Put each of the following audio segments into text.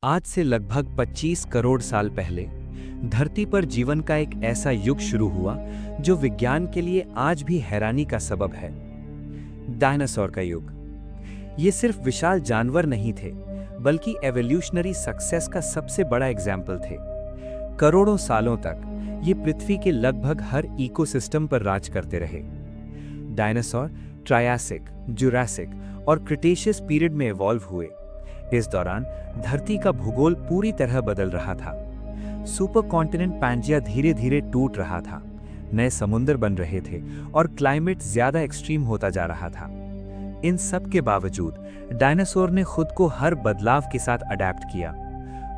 आज से लगभग 25 करोड़ साल पहले धरती पर जीवन का एक ऐसा युग शुरू हुआ जो विज्ञान के लिए आज भी हैरानी का सबब है। डायनासोर का युग। ये सिर्फ विशाल जानवर नहीं थे, बल्कि एवोल्यूशनरी सक्सेस का सबसे बड़ा एग्जाम्पल थे। करोड़ों सालों तक ये पृथ्वी के लगभग हर इकोसिस्टम पर राज करते रहे। डायनासोर ट्रायासिक, जुरासिक और क्रिटेशियस पीरियड में इवॉल्व हुए। इस दौरान धरती का भूगोल पूरी तरह बदल रहा था। सुपर कॉन्टिनेंट पैंजिया धीरे धीरे टूट रहा था, नए समुद्र बन रहे थे और क्लाइमेट ज्यादा एक्सट्रीम होता जा रहा था। इन सब के बावजूद डायनासोर ने खुद को हर बदलाव के साथ अडेप्ट किया।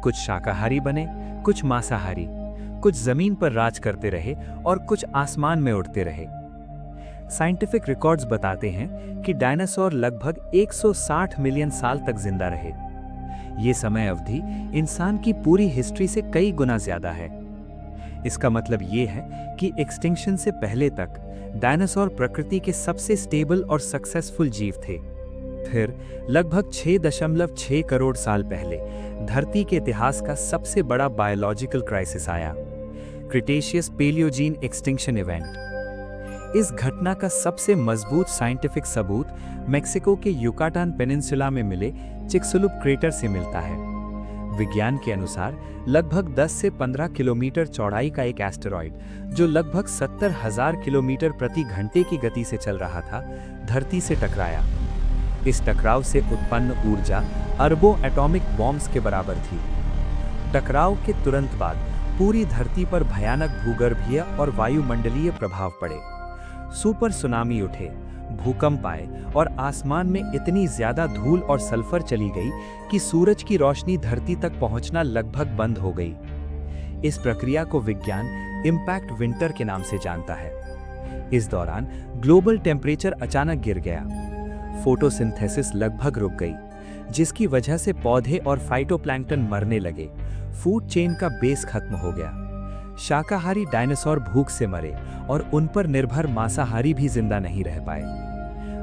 कुछ शाकाहारी बने, कुछ मांसाहारी, कुछ जमीन पर राज करते रहे और कुछ आसमान में उड़ते रहे। साइंटिफिक रिकॉर्ड्स बताते हैं कि डायनासोर लगभग 160 मिलियन साल तक जिंदा रहे। ये समय अवधि इंसान की पूरी हिस्ट्री से कई गुना ज्यादा है। इसका मतलब ये है कि एक्सटिंक्शन से पहले तक डायनासोर प्रकृति के सबसे स्टेबल और सक्सेसफुल जीव थे। फिर लगभग 6.6 करोड़ साल पहले धरती के इतिहास का सबसे बड़ा बायोलॉजिकल क्राइसिस आया, क्रिटेशियस पेलियोजीन एक्सटिंक्शन इवेंट। इस घटना का सबसे मजबूत साइंटिफिक सबूत मेक्सिको के युकाटान पेनिनसुला में मिले चिक्सुलुप क्रेटर से मिलता है। विज्ञान के अनुसार लगभग 10 से 15 किलोमीटर चौड़ाई का एक एस्टेरॉयड, जो लगभग 70,000 किलोमीटर प्रति घंटे की गति से चल रहा था, धरती से टकराया। इस टकराव से उत्पन्न ऊर्जा अरबों एटॉमिक बॉम्ब्स के बराबर थी। टकराव के तुरंत बाद पूरी धरती पर भयानक भूगर्भीय और वायुमंडलीय प्रभाव पड़े। सुपर सुनामी उठे, भूकंप आए और आसमान में इतनी ज्यादा धूल और सल्फर चली गई कि सूरज की रोशनी धरती तक पहुंचना लगभग बंद हो गई। इस प्रक्रिया को विज्ञान इम्पैक्ट विंटर के नाम से जानता है। इस दौरान ग्लोबल टेम्परेचर अचानक गिर गया, फोटोसिंथेसिस लगभग रुक गई, जिसकी वजह से पौधे और फाइटोप्लैंक्टन मरने लगे। फूड चेन का बेस खत्म हो गया। शाकाहारी डायनासोर भूख से मरे और उन पर निर्भर मांसाहारी भी जिंदा नहीं रह पाए।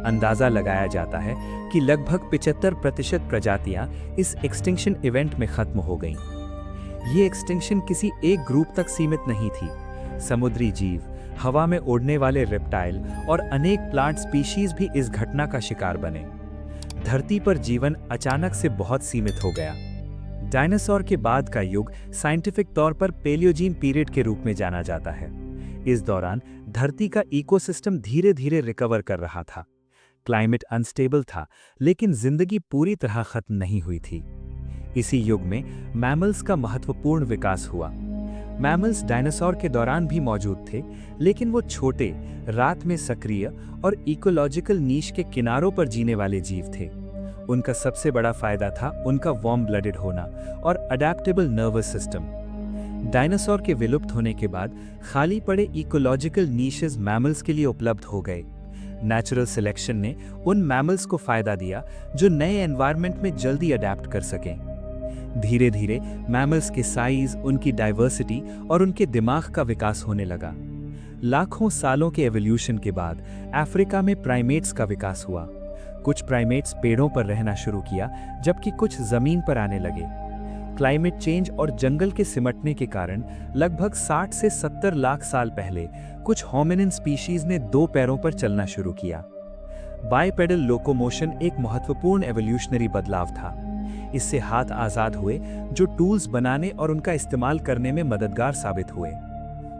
अंदाजा लगाया जाता है कि लगभग 75% प्रजातियां इस एक्सटिंक्शन इवेंट में खत्म हो गईं। ये एक्सटिंक्शन किसी एक ग्रुप तक सीमित नहीं थी। समुद्री जीव, हवा में उड़ने वाले रेप्टाइल और अनेक प्लांट स्पीशीज भी इस घटना का शिकार बने। धरती पर जीवन अचानक से बहुत सीमित हो गया। डायनासोर के बाद का युग साइंटिफिक तौर पर पेलियोजीन पीरियड के रूप में जाना जाता है। इस दौरान धरती का इकोसिस्टम धीरे धीरे रिकवर कर रहा था। क्लाइमेट अनस्टेबल था, लेकिन जिंदगी पूरी तरह खत्म नहीं हुई थी। इसी युग में मैमल्स का महत्वपूर्ण विकास हुआ। मैमल्स डायनासोर के दौरान भी मौजूद थे, लेकिन वो छोटे, रात में सक्रिय और इकोलॉजिकल नीश के किनारों पर जीने वाले जीव थे। उनका सबसे बड़ा फायदा था उनका वार्म ब्लडेड होना और अडैप्टेबल नर्वस सिस्टम। डायनासोर के विलुप्त होने के बाद खाली पड़े इकोलॉजिकल नीशेस मैमल्स के लिए उपलब्ध हो गए। नेचुरल सिलेक्शन ने उन मैमल्स को फायदा दिया जो नए एनवायरनमेंट में जल्दी अडैप्ट कर सकें। धीरे धीरे मैमल्स के साइज, उनकी डाइवर्सिटी और उनके दिमाग का विकास होने लगा। लाखों सालों के एवोल्यूशन के बाद अफ्रीका में प्राइमेट्स का विकास हुआ। कुछ प्राइमेट्स पेड़ों पर रहना शुरू किया, जबकि कुछ जमीन पर आने लगे। क्लाइमेट चेंज और जंगल के सिमटने के कारण लगभग 60 से 70 लाख साल पहले कुछ होमिनिन स्पीशीज ने 2 पैरों पर चलना शुरू किया। बाइपेडल लोकोमोशन एक महत्वपूर्ण एवोल्यूशनरी बदलाव था। इससे हाथ आजाद हुए, जो टूल्स बनाने और उनका इस्तेमाल करने में मददगार साबित हुए।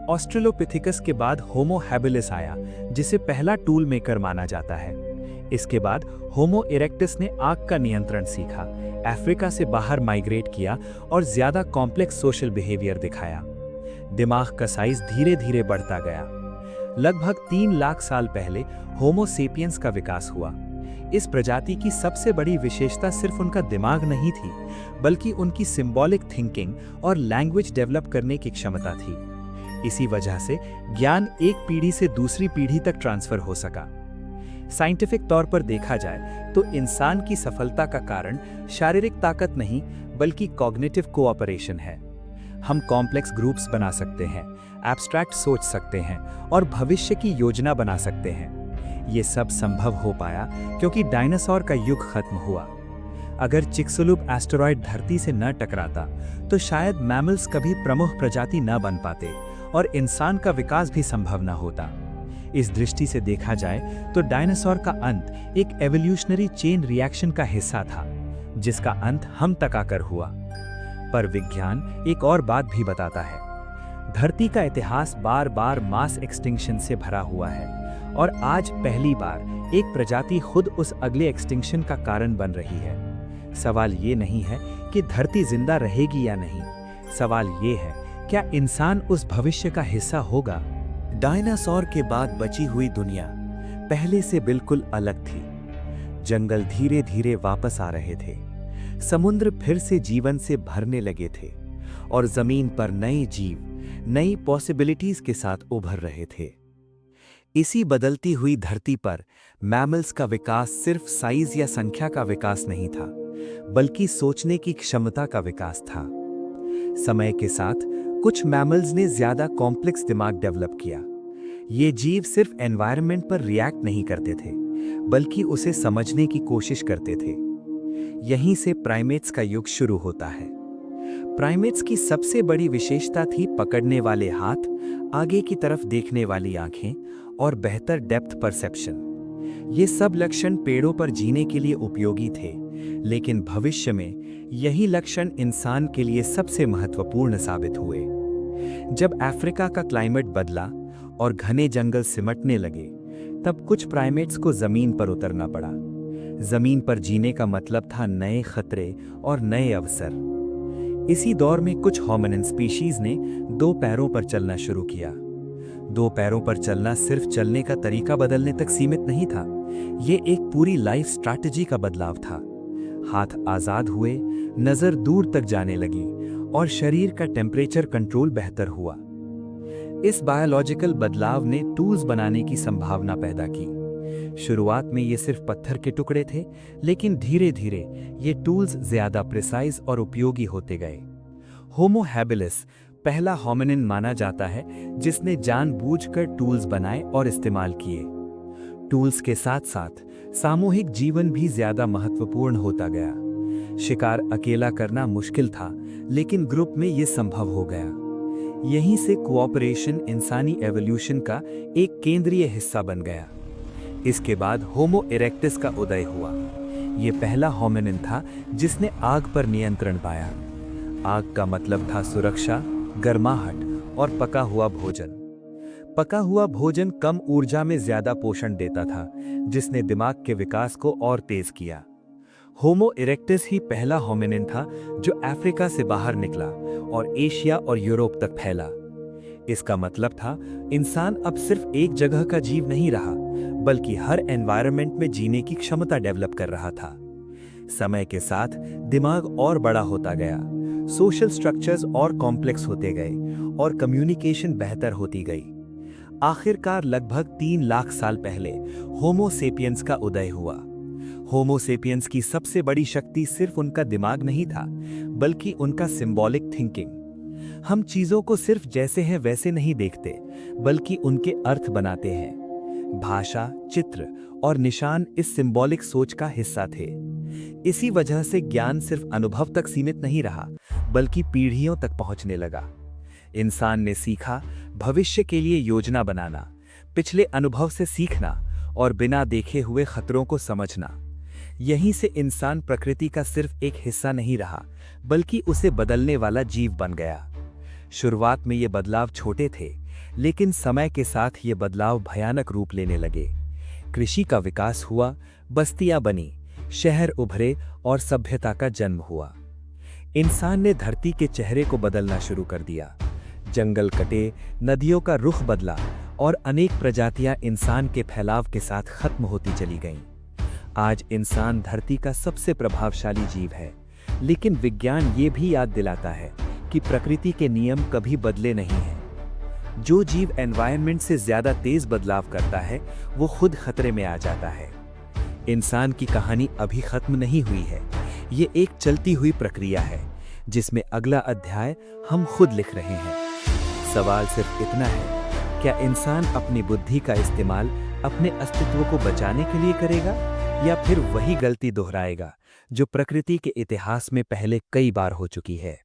ऑस्ट्रेलोपिथिकस के बाद होमो हैबिलिस आया, जिसे पहला टूल मेकर माना जाता है। इसके बाद होमो इरेक्टस ने आग का नियंत्रण सीखा, अफ्रीका से बाहर माइग्रेट किया और ज्यादा कॉम्प्लेक्स सोशल बिहेवियर दिखाया। दिमाग का साइज धीरे धीरे बढ़ता गया। लगभग 3 लाख साल पहले होमो सेपियंस का विकास हुआ। इस प्रजाति की सबसे बड़ी विशेषता सिर्फ उनका दिमाग नहीं थी, बल्कि उनकी सिंबॉलिक थिंकिंग और लैंग्वेज डेवलप करने की क्षमता थी। इसी वजह से ज्ञान एक पीढ़ी से दूसरी पीढ़ी तक ट्रांसफर हो सका। साइंटिफिक तौर पर देखा जाए तो इंसान की सफलता का कारण शारीरिक ताकत नहीं, बल्कि कॉग्निटिव कोऑपरेशन है। हम कॉम्प्लेक्स ग्रुप्स बना सकते हैं, एब्स्ट्रैक्ट सोच सकते हैं और भविष्य की योजना बना सकते हैं। ये सब संभव हो पाया क्योंकि डायनासोर का युग खत्म हुआ। अगर चिक्सुलुप एस्टेरॉयड धरती से न टकराता तो शायद मैमल्स कभी प्रमुख प्रजाति न बन पाते और इंसान का विकास भी संभव न होता। इस दृष्टि से देखा जाए तो डायनासोर का अंत एक एवोल्यूशनरी चेन रिएक्शन का हिस्सा था, जिसका अंत हम तक आकर हुआ। पर विज्ञान एक और बात भी बताता है। धरती का इतिहास बार बार मास एक्सटिंक्शन से भरा हुआ है और आज पहली बार एक प्रजाति खुद उस अगले एक्सटिंक्शन का कारण बन रही है। सवाल ये नहीं है कि धरती जिंदा रहेगी या नहीं, सवाल ये है क्या इंसान उस भविष्य का हिस्सा होगा। डायनासोर के बाद बची हुई दुनिया पहले से बिल्कुल अलग थी। जंगल धीरे धीरे वापस आ रहे थे, समुद्र फिर से जीवन से भरने लगे थे और जमीन पर नए जीव नई पॉसिबिलिटीज के साथ उभर रहे थे। इसी बदलती हुई धरती पर मैमल्स का विकास सिर्फ साइज या संख्या का विकास नहीं था, बल्कि सोचने की क्षमता का विकास था। समय के साथ कुछ मैमल्स ने ज्यादा कॉम्प्लेक्स दिमाग डेवलप किया। ये जीव सिर्फ एनवायरनमेंट पर रिएक्ट नहीं करते थे, बल्कि उसे समझने की कोशिश करते थे। यहीं से प्राइमेट्स का युग शुरू होता है। प्राइमेट्स की सबसे बड़ी विशेषता थी पकड़ने वाले हाथ, आगे की तरफ देखने वाली आंखें और बेहतर डेप्थ परसेप्शन। ये सब लक्षण पेड़ों पर जीने के लिए उपयोगी थे, लेकिन भविष्य में यही लक्षण इंसान के लिए सबसे महत्वपूर्ण साबित हुए। जब अफ्रीका का क्लाइमेट बदला और घने जंगल सिमटने लगे, तब कुछ प्राइमेट्स को जमीन पर उतरना पड़ा। जमीन पर जीने का मतलब था नए खतरे और नए अवसर। इसी दौर में कुछ होमिनिन स्पीशीज ने दो पैरों पर चलना शुरू किया। दो पैरों पर चलना सिर्फ चलने का तरीका बदलने तक सीमित नहीं था, ये एक पूरी लाइफ स्ट्रैटेजी का बदलाव था। हाथ आजाद हुए, नजर दूर तक जाने लगी और शरीर का टेम्परेचर कंट्रोल बेहतर हुआ। इस बायोलॉजिकल बदलाव ने टूल्स बनाने की संभावना पैदा की। शुरुआत में ये सिर्फ पत्थर के टुकड़े थे, लेकिन धीरे धीरे ये टूल्स ज्यादा प्रिसाइज और उपयोगी होते गए। होमो हैबिलिस पहला होमिनिन माना जाता है जिसने जानबूझकर टूल्स बनाए और इस्तेमाल किए। टूल्स के साथ साथ सामूहिक जीवन भी ज्यादा महत्वपूर्ण होता गया। शिकार अकेला करना मुश्किल था, लेकिन ग्रुप में ये संभव हो गया। यहीं से कोऑपरेशन इंसानी एवोल्यूशन का एक केंद्रीय हिस्सा बन गया। इसके बाद होमो इरेक्टस का उदय हुआ। ये पहला होमिनिन था जिसने आग पर नियंत्रण पाया। आग का मतलब था सुरक्षा, गर्माहट और पका हुआ भोजन। पका हुआ भोजन कम ऊर्जा में ज्यादा पोषण देता था, जिसने दिमाग के विकास को और तेज किया। होमो इरेक्टस ही पहला होमिनिन था जो अफ्रीका से बाहर निकला और एशिया और यूरोप तक फैला। इसका मतलब था इंसान अब सिर्फ एक जगह का जीव नहीं रहा, बल्कि हर एनवायरनमेंट में जीने की क्षमता डेवलप कर रहा था। समय के साथ दिमाग और बड़ा होता गया, सोशल स्ट्रक्चर्स और कॉम्प्लेक्स होते गए और कम्युनिकेशन बेहतर होती गई। आखिरकार लगभग 3 लाख साल पहले होमो सेपियंस का उदय हुआ। होमो सेपियंस की सबसे बड़ी शक्ति सिर्फ उनका दिमाग नहीं था, बल्कि उनका सिंबॉलिक थिंकिंग। हम चीजों को सिर्फ जैसे हैं वैसे नहीं देखते, बल्कि उनके अर्थ बनाते हैं। भाषा, चित्र और निशान इस सिंबॉलिक सोच का हिस्सा थे। इसी वजह से ज्ञान सिर्फ अनुभव तक सीमित नहीं रहा, बल्कि पीढ़ियों तक पहुंचने लगा। इंसान ने सीखा भविष्य के लिए योजना बनाना, पिछले अनुभव से सीखना और बिना देखे हुए खतरों को समझना। यहीं से इंसान प्रकृति का सिर्फ एक हिस्सा नहीं रहा, बल्कि उसे बदलने वाला जीव बन गया। शुरुआत में ये बदलाव छोटे थे, लेकिन समय के साथ ये बदलाव भयानक रूप लेने लगे। कृषि का विकास हुआ, बस्तियां बनी, शहर उभरे और सभ्यता का जन्म हुआ। इंसान ने धरती के चेहरे को बदलना शुरू कर दिया। जंगल कटे, नदियों का रुख बदला और अनेक प्रजातियां इंसान के फैलाव के साथ खत्म होती चली गईं। आज इंसान धरती का सबसे प्रभावशाली जीव है, लेकिन विज्ञान ये भी याद दिलाता है कि प्रकृति के नियम कभी बदले नहीं हैं। जो जीव एनवायरनमेंट से ज्यादा तेज बदलाव करता है, वो खुद खतरे में आ जाता है। इंसान की कहानी अभी खत्म नहीं हुई है, ये एक चलती हुई प्रक्रिया है, जिसमें अगला अध्याय हम खुद लिख रहे हैं। सवाल सिर्फ इतना है, क्या इंसान अपनी बुद्धि का इस्तेमाल अपने अस्तित्व को बचाने के लिए करेगा या फिर वही गलती दोहराएगा जो प्रकृति के इतिहास में पहले कई बार हो चुकी है।